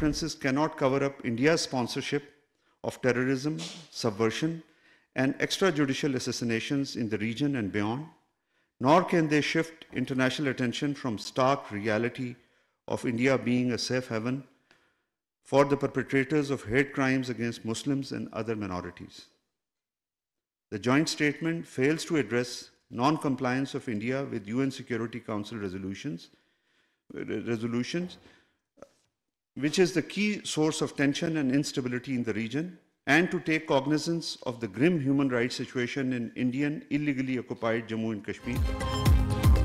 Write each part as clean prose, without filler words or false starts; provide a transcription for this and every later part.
references cannot cover up India's sponsorship of terrorism, subversion, and extrajudicial assassinations in the region and beyond, nor can they shift international attention from stark reality of India being a safe haven for the perpetrators of hate crimes against Muslims and other minorities. The joint statement fails to address non-compliance of India with UN Security Council resolutions, which is the key source of tension and instability in the region, and to take cognizance of the grim human rights situation in Indian illegally occupied Jammu and Kashmir.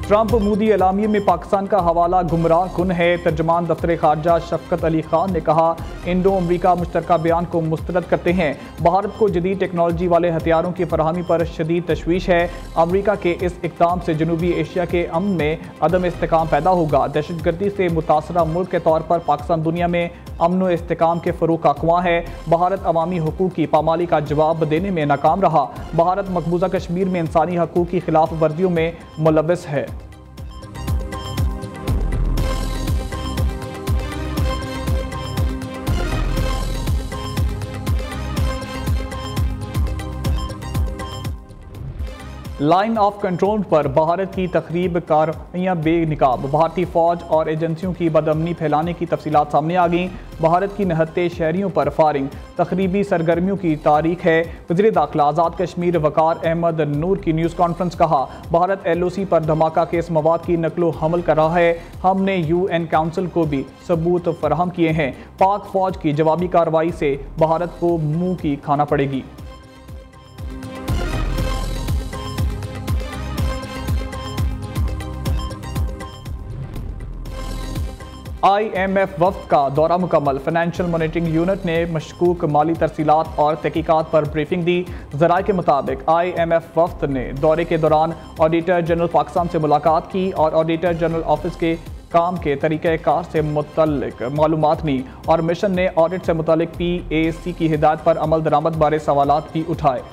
Trump Modi एलामिये में पाकिस्तान का हवाला गुमराह कुन है। तर्जमान दफ्तर खारजा शफकत अली खान ने कहा, इंडो अमरीका मुश्तरका बयान को मुस्तरद करते हैं। भारत को जदीद टेक्नोलॉजी वाले हथियारों की फराहमी पर शदीद तशवीश है। अमरीका के इस इक़दाम से जनूबी एशिया के अमन में अदम इस्तेकाम पैदा होगा। दहशतगर्दी से मुतासरा मुल्क के तौर पर पाकिस्तान दुनिया में अमन व इस्तेकाम के फ़रोग़ का ख्वाह है। भारत अवामी हकूक़ की पामाली का जवाब देने में नाकाम रहा। भारत मकबूजा कश्मीर में इंसानी हकूक़ की खिलाफ वर्जियों में मुलव्वस है। लाइन ऑफ कंट्रोल पर भारत की तखरीब कार्रवाइयाँ बेनिकाब। भारतीय फौज और एजेंसियों की बदअमनी फैलाने की तफसीलात सामने आ गईं। भारत की निहत्ते शहरियों पर फायरिंग तखरीबी सरगर्मियों की तारीख है। वज़ीर दाखिला आज़ाद कश्मीर वकार अहमद नूर की न्यूज़ कॉन्फ्रेंस कहा, भारत LOC पर धमाका केस मवाद की नकलो हमल कर रहा है। हमने UN काउंसिल को भी सबूत फराहम किए हैं। पाक फौज की जवाबी कार्रवाई से भारत को मुंह की खाना पड़ेगी। IMF वफ्द का दौरा मुकम्मल। फाइनेंशियल मॉनिटरिंग यूनिट ने मशकूक माली तरसीलात और तहकीकात पर ब्रीफिंग दी। ज़राए के मुताबिक IMF वफ्द ने दौरे के दौरान ऑडिटर जनरल पाकिस्तान से मुलाकात की और ऑडिटर जनरल ऑफिस के काम के तरीक़ाकार से मुतल्लिक मालूमात ली और मिशन ने ऑडिट से मुतल्लिक PAC की हिदायत पर अमल दरामद बारे सवालात भी उठाए।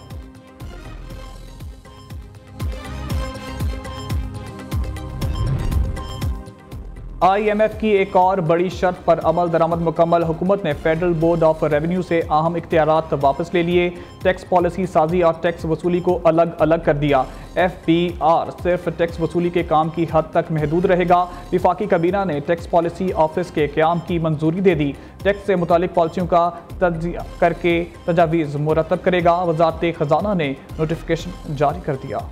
IMF की एक और बड़ी शर्त पर अमल दरामद मुकम्मल। हुकूमत ने फेडरल बोर्ड ऑफ रेवेन्यू से अहम इख्तियारात वापस ले लिए। टैक्स पॉलिसी साजी और टैक्स वसूली को अलग अलग कर दिया। FBR सिर्फ टैक्स वसूली के काम की हद तक महदूद रहेगा। विफाकी काबीना ने टैक्स पॉलिसी ऑफिस के क़याम की मंजूरी दे दी। टैक्स से मुतालिक पॉलिसियों का तज्ज़िया करके तजावीज़ मुरतब करेगा। वज़ारत ख़जाना ने नोटिफिकेशन जारी कर दिया।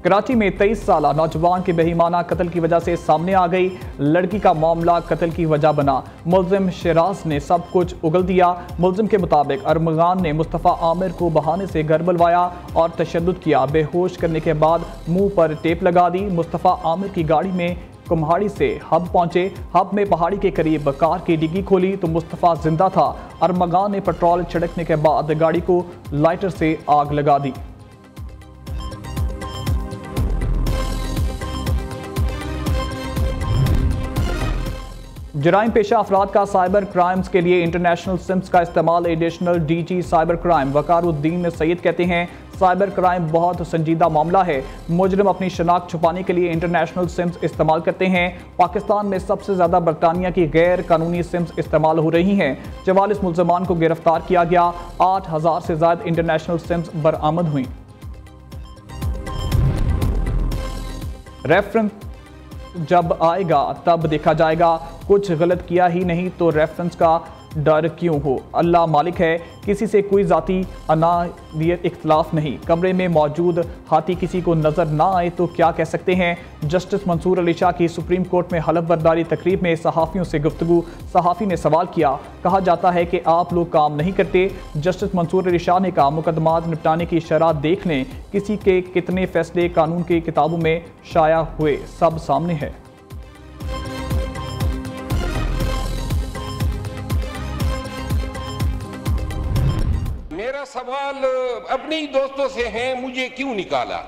कराची में 23 साला नौजवान के बेईमाना कत्ल की वजह से सामने आ गई। लड़की का मामला कत्ल की वजह बना। मुल्जिम शराज ने सब कुछ उगल दिया। मुल्जिम के मुताबिक अरमगान ने मुस्तफ़ा आमिर को बहाने से घर बुलवाया और तशद्दुद किया। बेहोश करने के बाद मुंह पर टेप लगा दी। मुस्तफ़ा आमिर की गाड़ी में कुम्हाड़ी से हब पहुंचे। हब में पहाड़ी के करीब कार की डिग्गी खोली तो मुस्तफ़ा जिंदा था। अरमगान ने पेट्रोल छिड़कने के बाद गाड़ी को लाइटर से आग लगा दी। जराइम पेशा अफराद का साइबर क्राइम्स के लिए इंटरनेशनल सिम्स का इस्तेमाल। Additional DG cyber crime Waqaruddin Saeed कहते हैं, साइबर क्राइम बहुत संजीदा मामला है। मुजरिम अपनी शनाख्त छुपाने के लिए इंटरनेशनल सिम्स इस्तेमाल करते हैं। पाकिस्तान में सबसे ज़्यादा बरतानिया की गैर कानूनी सिम्स इस्तेमाल हो रही हैं। 44 मुल्ज़मान को गिरफ्तार किया गया। 8000 से ज़्यादा इंटरनेशनल सिम्स बरामद हुई। रेफरेंस जब आएगा तब देखा जाएगा। कुछ गलत किया ही नहीं तो रेफरेंस का डर क्यों हो। अल्लाह मालिक है, किसी से कोई ज़ाती अनादियत इख्तलाफ नहीं। कमरे में मौजूद हाथी किसी को नज़र ना आए तो क्या कह सकते हैं। जस्टिस मंसूर अली शाह की सुप्रीम कोर्ट में हलफ बर्दारी तकरीब में सहाफ़ियों से गुफ्तगू। सहाफ़ी ने सवाल किया, कहा जाता है कि आप लोग काम नहीं करते। जस्टिस मंसूर अली शाह ने कहा, मुकदमात निपटाने की शरह देख लें, किसी के कितने फैसले कानून की किताबों में शाया हुए सब सामने है। मेरा सवाल अपने ही दोस्तों से है, मुझे क्यों निकाला?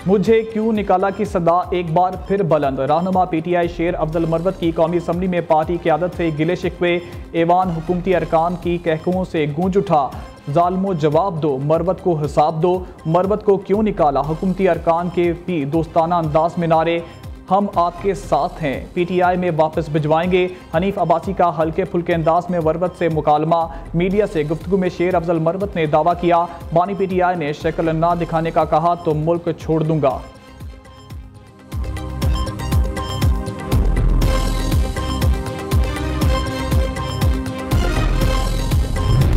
मुझे क्यों निकाला की सदा एक बार फिर बुलंद। रहनुमा पीटीआई शेर अफजल मरवत की कौमी असम्बली में पार्टी क़यादत से गिले शिकवे, ऐवान हुकूमती अरकान की कहकुओं से गूंज उठा। जालमो जवाब दो, मरवत को हिसाब दो, मरवत को क्यों निकाला। हुकूमती अरकान के भी दोस्ताना अंदाज में नारे, हम आपके साथ हैं, पीटीआई में वापस भिजवाएंगे। हनीफ अब्बासी का हल्के फुल्के अंदाज में मरवत से मुकालमा। मीडिया से गुफ्तगू में शेर अफजल मरवत ने दावा किया, बानी पीटीआई ने शक्ल ना दिखाने का कहा तो मुल्क छोड़ दूंगा।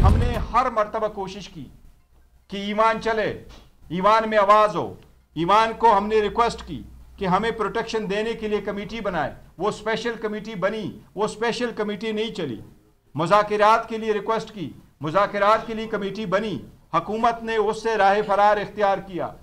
हमने हर मर्तबा कोशिश की कि ईमान चले, ईमान में आवाज हो। ईमान को हमने रिक्वेस्ट की कि हमें प्रोटेक्शन देने के लिए कमेटी बनाए। वो स्पेशल कमेटी बनी, वो स्पेशल कमेटी नहीं चली। मुज़ाकिरात के लिए रिक्वेस्ट की, मुज़ाकिरात के लिए कमेटी बनी, हुकूमत ने उससे राह फरार इख्तियार किया।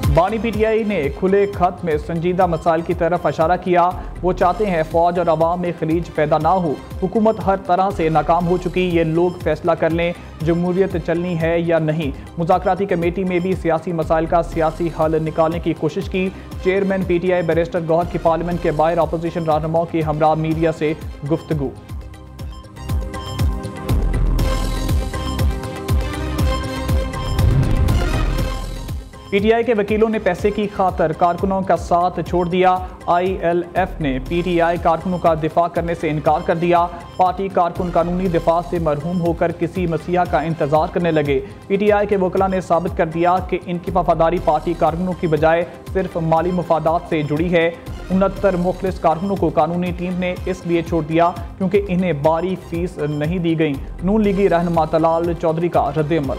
बानी पीटीआई ने खुले खत में संजीदा मसाइल की तरफ इशारा किया। वो चाहते हैं फौज और अवाम में खलीज पैदा ना हो। हुकूमत हर तरह से नाकाम हो चुकी, ये लोग फैसला कर लें जमहूरियत चलनी है या नहीं। मुज़ाकराती कमेटी में भी सियासी मसाइल का सियासी हल निकालने की कोशिश की। चेयरमैन पीटीआई बैरिस्टर गौहर की पार्लियामेंट के बाहर अपोजिशन रहनुमाओं के हमरा मीडिया से गुफ्तगू। पीटीआई के वकीलों ने पैसे की खातर कारकुनों का साथ छोड़ दिया। आईएलएफ ने पीटीआई कारकुनों का दिफा करने से इनकार कर दिया। पार्टी कारकुन कानूनी दिफा से मरहूम होकर किसी मसीहा का इंतजार करने लगे। पीटीआई के वकला ने साबित कर दिया कि इनकी वफादारी पार्टी कारकुनों की बजाय सिर्फ माली मुफादात से जुड़ी है। 69 मुखलिस कारकुनों को कानूनी टीम ने इसलिए छोड़ दिया क्योंकि इन्हें बारी फीस नहीं दी गई। नून लीगी रहनुमा तलाल चौधरी का रद्द-ए-अमल।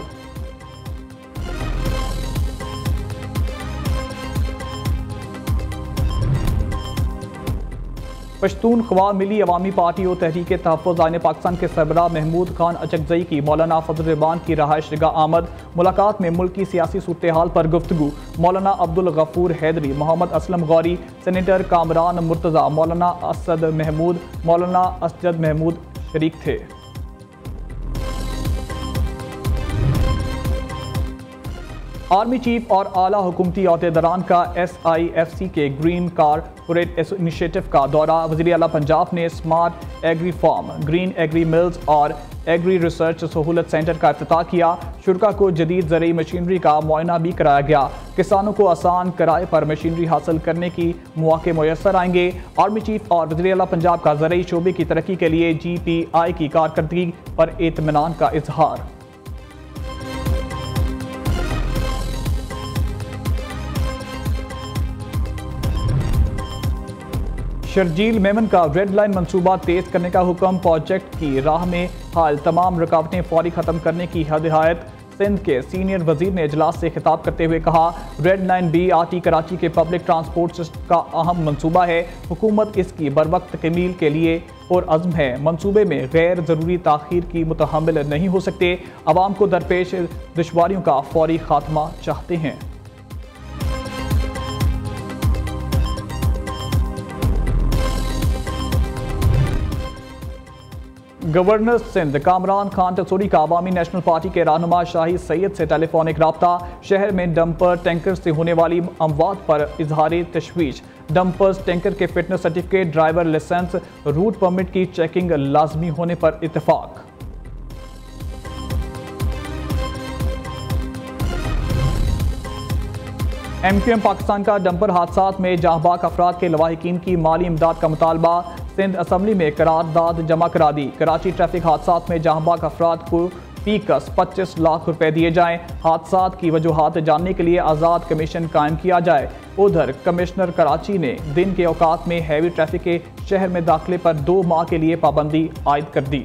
पश्तून ख्वा मिली अवामी पार्टी और तहरीक तहफ़्फ़ुज़ आईन पाकिस्तान के सरबराह महमूद खान अचकज़ई की मौलाना फजल रहमान की रहायश गाह आमद। मुलाकात में मुल्क की सियासी सूरत हाल पर गुफ्तगू। मौलाना अब्दुल गफूर हैदरी, मोहम्मद असलम गौरी, सेनेटर कामरान मुर्तज़ा, मौलाना असद महमूद, मौलाना असजद महमूद शरीक थे। आर्मी चीफ और आला हुकूमती अहदेदारान का SIFC के ग्रीन कारपोरेट इनिशिएटिव का दौरा। वज़ीर आला पंजाब ने smart agri farm, green agri mills और एग्री रिसर्च सहूलत सेंटर का इफ्तिताह किया। शुरका को जदीद ज़रूरी मशीनरी का मुआयना भी कराया गया। किसानों को आसान किराए पर मशीनरी हासिल करने की मौके मुयसर आएंगे। आर्मी चीफ और वज़ीर आला पंजाब का ज़रूरी शोबे की तरक्की के लिए GPI की कारकर्दगी पर इत्मीनान का इजहार। शर्जील मेमन का रेड लाइन मंसूबा तेज करने का हुक्म। प्रोजेक्ट की राह में हाल तमाम रुकावटें फौरी खत्म करने की हिदायत। सिंध के सीनियर वजीर ने इजलास से खिताब करते हुए कहा, रेड लाइन BRT कराची के पब्लिक ट्रांसपोर्ट सिस्टम का अहम मंसूबा है। हुकूमत इसकी बरवक्त तकमील के लिए पुरअज़्म है। मंसूबे में गैर ज़रूरी ताख़ीर की मुतहम्मिल नहीं हो सकते। आवाम को दरपेश दुश्वारियों का फौरी खात्मा चाहते हैं। गवर्नर सिंध कामरान खान टसोरी का अवामी नेशनल पार्टी के रहनुमा शाहिद सैयद से टेलीफोनिक राब्ता। शहर में डंपर टैंकर से होने वाली अमवात पर इजहार तशवीश। डंपर्स टैंकर के fitness certificate, driver licence, route permit की चेकिंग लाजमी होने पर इत्तेफाक। MQM पाकिस्तान का डंपर हादसात में जहाँबाग अफराद के लवाहिकीन की माली इमदाद का मुतालबा। सिंध असम्बली में करारदाद जमा करा दी। कराची ट्रैफिक हादसात में जहाँबाग अफराद को फीकस 25 लाख रुपए दिए जाएं। हादसात की वजूहात जानने के लिए आज़ाद कमीशन कायम किया जाए। उधर कमिश्नर कराची ने दिन के औकात में हैवी ट्रैफिक के शहर में दाखिले पर 2 माह के लिए पाबंदी आयद कर दी।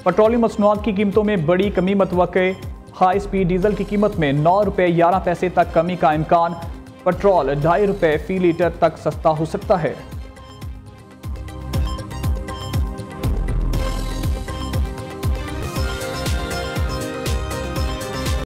पेट्रोलियम मसनूआत की कीमतों में बड़ी कमी मतवक्के। हाई स्पीड डीजल की कीमत में 9 रुपये 11 पैसे तक कमी का इम्कान। पेट्रोल 2.5 रुपये फी लीटर तक सस्ता हो सकता है।